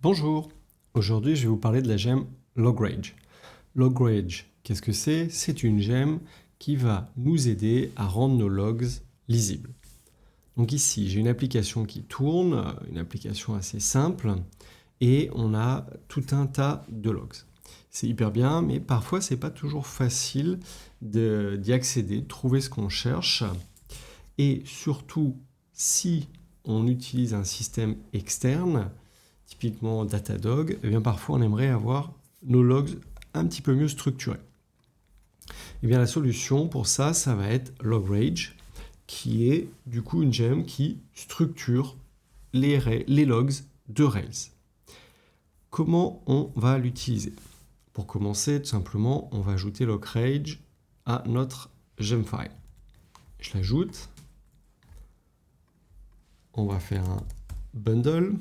Bonjour, aujourd'hui je vais vous parler de la gemme Lograge. Lograge, qu'est-ce que c'est? C'est une gemme qui va nous aider à rendre nos logs lisibles. Donc ici j'ai une application qui tourne, une application assez simple, et on a tout un tas de logs. C'est hyper bien, mais parfois c'est pas toujours facile d'y accéder, de trouver ce qu'on cherche, et surtout si on utilise un système externe, typiquement Datadog, eh bien parfois on aimerait avoir nos logs un petit peu mieux structurés. Eh bien la solution pour ça, ça va être Lograge, qui est du coup une gemme qui structure les logs de Rails. Comment on va l'utiliser? Pour commencer, tout simplement, on va ajouter Lograge à notre gemfile. Je l'ajoute. On va faire un bundle.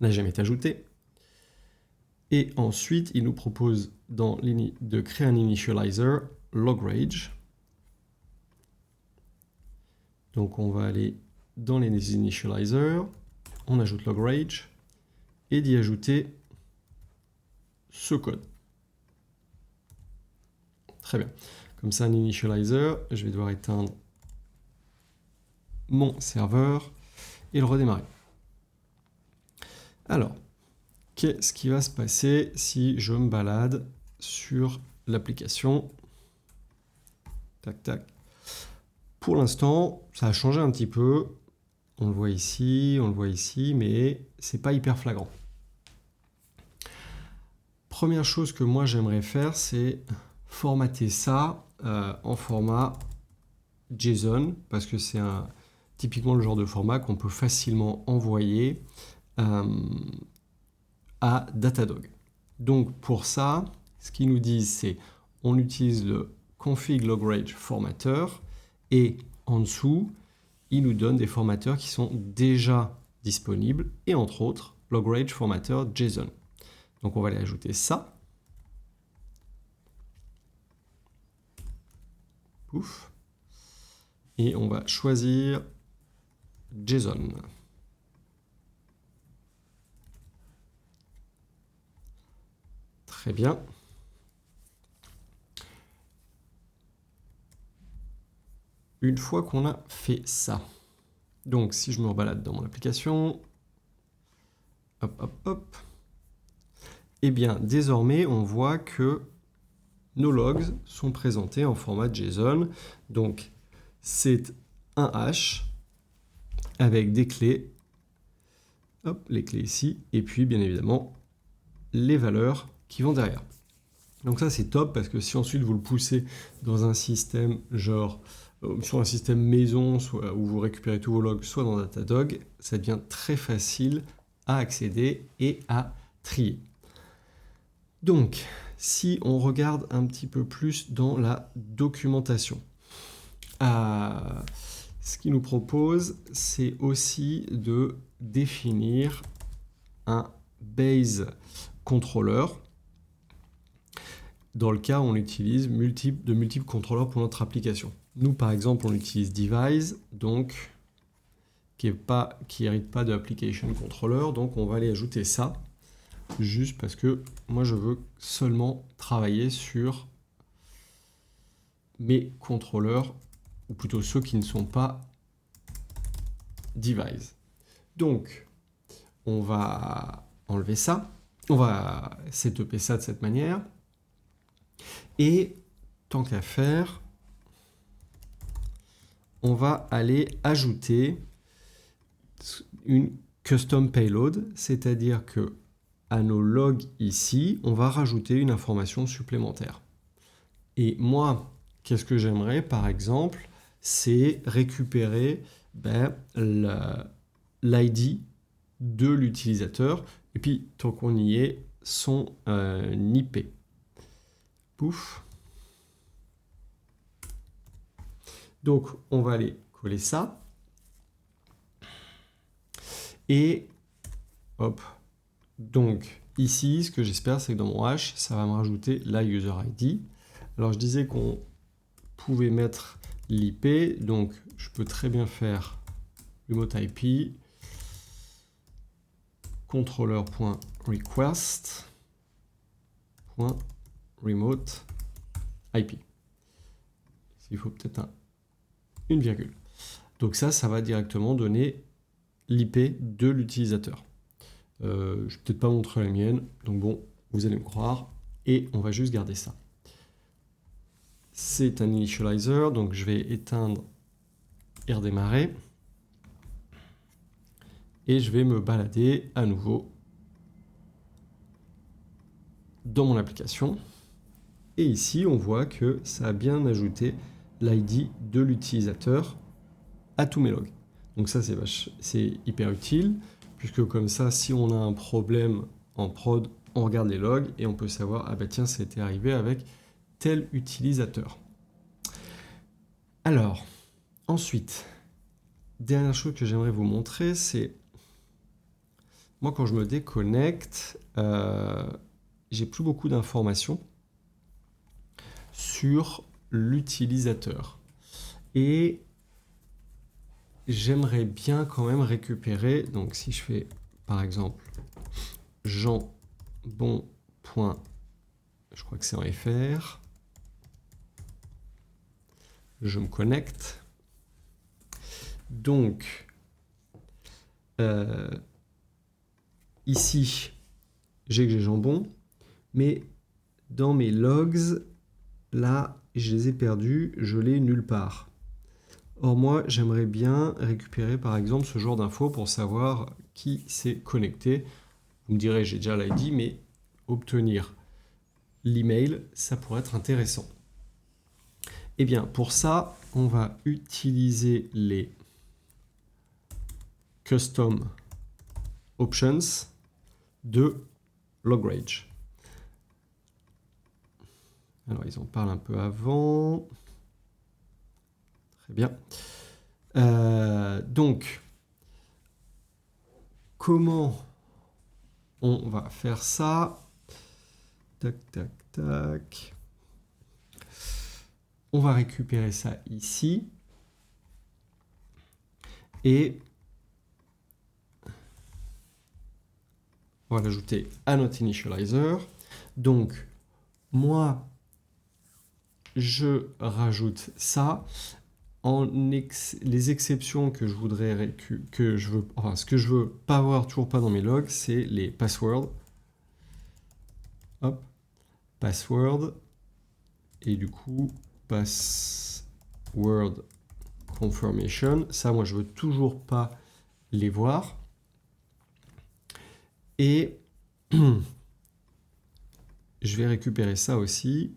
La gemme est ajoutée. Et ensuite, il nous propose de créer un initializer Lograge. Donc on va aller dans les initializers, on ajoute Lograge et d'y ajouter ce code. Très bien. Comme ça, un initializer, je vais devoir éteindre mon serveur et le redémarrer. Alors, qu'est-ce qui va se passer si je me balade sur l'application? Tac, tac. Pour l'instant, ça a changé un petit peu. On le voit ici, mais c'est pas hyper flagrant. Première chose que moi j'aimerais faire, c'est formater ça en format JSON, parce que c'est typiquement le genre de format qu'on peut facilement envoyer à Datadog. Donc pour ça, ce qu'ils nous disent, c'est on utilise le config lograge formateur et en dessous, ils nous donnent des formateurs qui sont déjà disponibles et entre autres lograge formateur JSON. Donc on va aller ajouter ça. Pouf. Et on va choisir JSON. Très bien. Une fois qu'on a fait ça, donc si je me rebalade dans mon application, hop, hop, hop, eh bien désormais on voit que nos logs sont présentés en format JSON. Donc c'est un hash avec des clés, hop, les clés ici, et puis bien évidemment les valeurs qui vont derrière. Donc ça c'est top parce que si ensuite vous le poussez dans un système genre sur un système maison où vous récupérez tous vos logs, soit dans Datadog, ça devient très facile à accéder et à trier. Donc, si on regarde un petit peu plus dans la documentation, ce qu'il nous propose, c'est aussi de définir un base controller dans le cas où on utilise de multiples contrôleurs pour notre application. Nous, par exemple, on utilise Devise, donc qui n'hérite pas de Application Controller, donc on va aller ajouter ça, juste parce que moi je veux seulement travailler sur mes contrôleurs, ou plutôt ceux qui ne sont pas Devise. Donc, on va enlever ça, on va setuper ça de cette manière, et tant qu'à faire, on va aller ajouter une custom payload, c'est-à-dire que à nos logs ici, on va rajouter une information supplémentaire. Et moi, qu'est-ce que j'aimerais, par exemple, c'est récupérer l'ID de l'utilisateur, et puis, tant qu'on y est, son IP. Pouf. Donc, on va aller coller ça. Et, hop. Donc, ici, ce que j'espère, c'est que dans mon hash, ça va me rajouter la user ID. Alors, je disais qu'on pouvait mettre l'IP, donc je peux très bien faire remote IP controller.request.remote IP. Il faut peut-être une virgule. Donc ça va directement donner l'IP de l'utilisateur. Je ne vais peut-être pas montrer la mienne, donc bon, vous allez me croire, et on va juste garder ça. C'est un initializer, donc je vais éteindre et redémarrer. Et je vais me balader à nouveau dans mon application. Et ici, on voit que ça a bien ajouté l'ID de l'utilisateur à tous mes logs. Donc ça, c'est hyper utile, puisque comme ça, si on a un problème en prod, on regarde les logs et on peut savoir, ah bah tiens, c'était arrivé avec tel utilisateur. Alors, ensuite, dernière chose que j'aimerais vous montrer, c'est moi quand je me déconnecte, j'ai plus beaucoup d'informations sur l'utilisateur. Et j'aimerais bien quand même récupérer, donc si je fais par exemple jeanbon. Je crois que c'est en FR, je me connecte, donc ici j'ai jambon, mais dans mes logs, là je les ai perdus, je l'ai nulle part. Or moi, j'aimerais bien récupérer par exemple ce genre d'infos pour savoir qui s'est connecté. Vous me direz, j'ai déjà l'ID, mais obtenir l'email, ça pourrait être intéressant. Eh bien, pour ça, on va utiliser les custom options de Lograge. Alors, ils en parlent un peu avant. Très bien. Donc, comment on va faire ça? Tac, tac, tac. On va récupérer ça ici. Et on va l'ajouter à notre initializer. Donc, moi, je rajoute ça. Les exceptions que je voudrais ce que je veux pas avoir, toujours pas dans mes logs, c'est les passwords. Hop, password, et du coup password confirmation. Ça, moi, je veux toujours pas les voir. Et je vais récupérer ça aussi.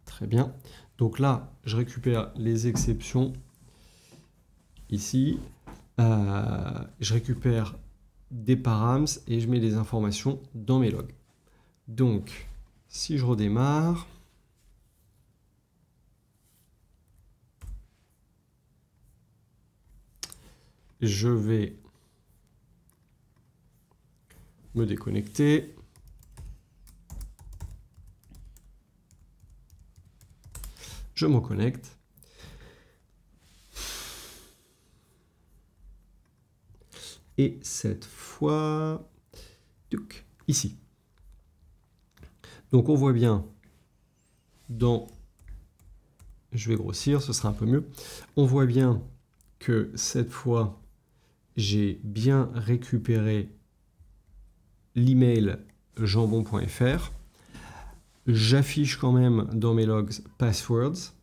Très bien. Donc là, je récupère les exceptions ici. Je récupère des params et je mets des informations dans mes logs. Donc, si je redémarre, je vais me déconnecter. Je me connecte. Et cette fois, ici. Donc on voit bien dans... Je vais grossir, ce sera un peu mieux. On voit bien que cette fois, j'ai bien récupéré l'email jambon.fr. J'affiche quand même dans mes logs passwords,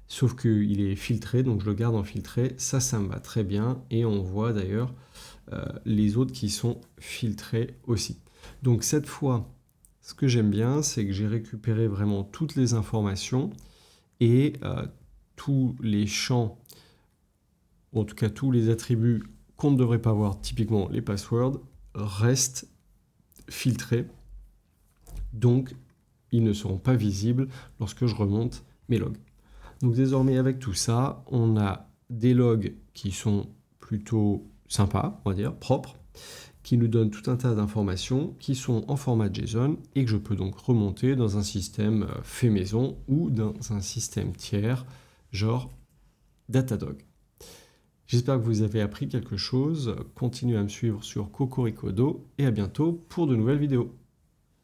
sauf qu'il est filtré, donc je le garde en filtré. Ça me va très bien. Et on voit d'ailleurs les autres qui sont filtrés aussi. Donc cette fois, ce que j'aime bien, c'est que j'ai récupéré vraiment toutes les informations et tous les champs, ou en tout cas tous les attributs qu'on ne devrait pas voir, typiquement les passwords, restent filtrés. Donc, ils ne seront pas visibles lorsque je remonte mes logs. Donc désormais, avec tout ça, on a des logs qui sont plutôt sympas, on va dire, propres, qui nous donne tout un tas d'informations qui sont en format JSON et que je peux donc remonter dans un système fait maison ou dans un système tiers, genre Datadog. J'espère que vous avez appris quelque chose. Continuez à me suivre sur Cocoricodo et à bientôt pour de nouvelles vidéos.